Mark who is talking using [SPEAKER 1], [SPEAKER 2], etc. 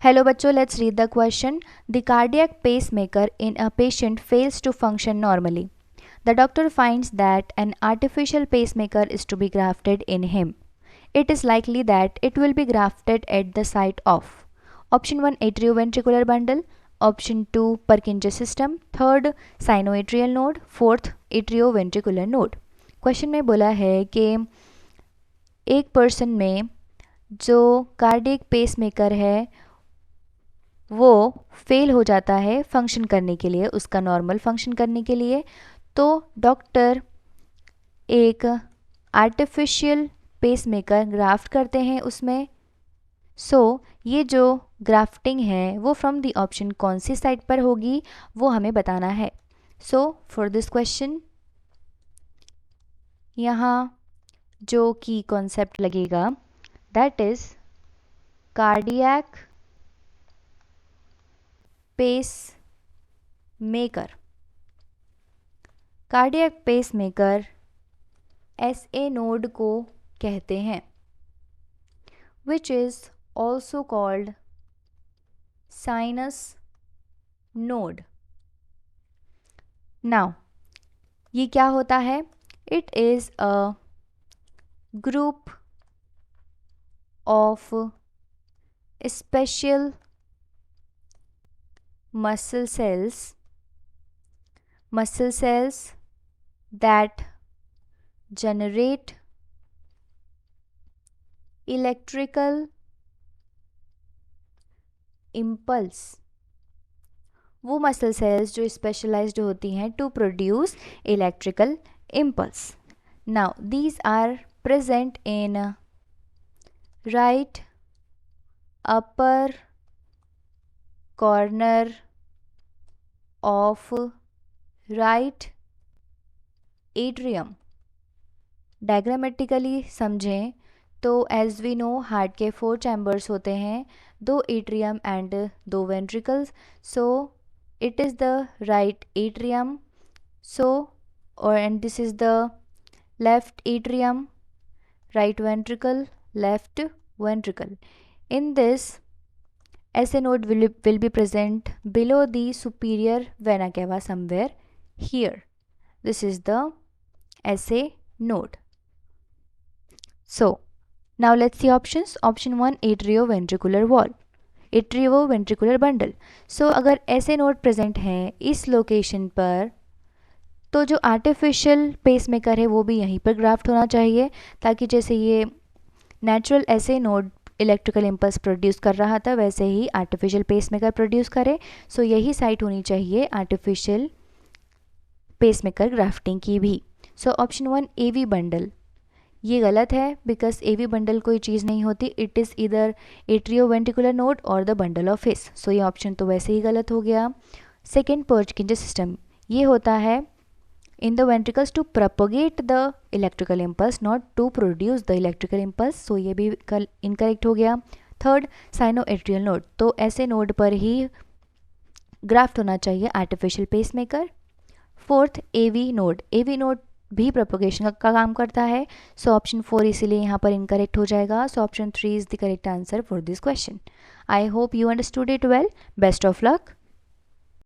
[SPEAKER 1] Hello बच्चों, let's read the question. The cardiac pacemaker in a patient fails to function normally. The doctor finds that an artificial pacemaker is to be grafted in him. It is likely that it will be grafted at the site of option 1 atrioventricular bundle, option 2 Purkinje system, third sinoatrial node, fourth atrioventricular node. Question में बोला है कि एक person में जो cardiac pacemaker है वो fail हो जाता है फंक्शन करने के लिए, उसका नॉर्मल फंक्शन करने के लिए, तो डॉक्टर एक आर्टिफिशियल पेसमेकर ग्राफ्ट करते हैं उसमें. ये जो ग्राफ्टिंग है वो फ्रॉम द ऑप्शन कौन सी साइट पर होगी वो हमें बताना है. फॉर दिस क्वेश्चन यहाँ जो की कॉन्सेप्ट लगेगा that is cardiac pacemaker. Cardiac pacemaker SA node को कहते हैं, which is also called sinus node. Now, ये क्या होता है? It is a group of special muscle cells that generate electrical impulse. वो मसल सेल्स जो स्पेशलाइज्ड होती हैं to produce electrical impulse. Now these are present in right upper corner of right atrium. Diagrammatically समझें तो as we know heart के 4 chambers होते हैं, 2 atrium and 2 ventricles. It is the right atrium. And this is the left atrium, right ventricle, left ventricle. In this, SA node will be present below the superior vena cava somewhere here. This is the SA node. Now let's see options. Option 1 atrioventricular wall, atrioventricular bundle. अगर SA node present है इस location पर तो जो artificial pacemaker है वो भी यहीं पर ग्राफ्ट होना चाहिए, ताकि जैसे ये natural SA node electrical impulse produce कर रहा था वैसे ही आर्टिफिशियल पेसमेकर प्रोड्यूस करे. यही साइट होनी चाहिए आर्टिफिशियल पेसमेकर ग्राफ्टिंग की भी. ऑप्शन 1 AV बंडल ये गलत है, बिकॉज AV बंडल कोई चीज़ नहीं होती. इट इज़ इधर एट्रियोवेंट्रिकुलर नोड और द बंडल ऑफ हिस. ये ऑप्शन तो वैसे ही गलत हो गया. सेकेंड पर्किंजे सिस्टम ये होता है in the ventricles to propagate the electrical impulse, not to produce the electrical impulse. ये भी incorrect हो गया. थर्ड साइनोएट्रियल नोड, तो ऐसे नोड पर ही ग्राफ्ट होना चाहिए artificial pacemaker. Fourth AV node भी प्रोपोगेशन का काम करता है. ऑप्शन 4 इसीलिए यहाँ पर इनकरेक्ट हो जाएगा. Option 3 is the correct answer for this question. I hope you understood it well. Best of luck.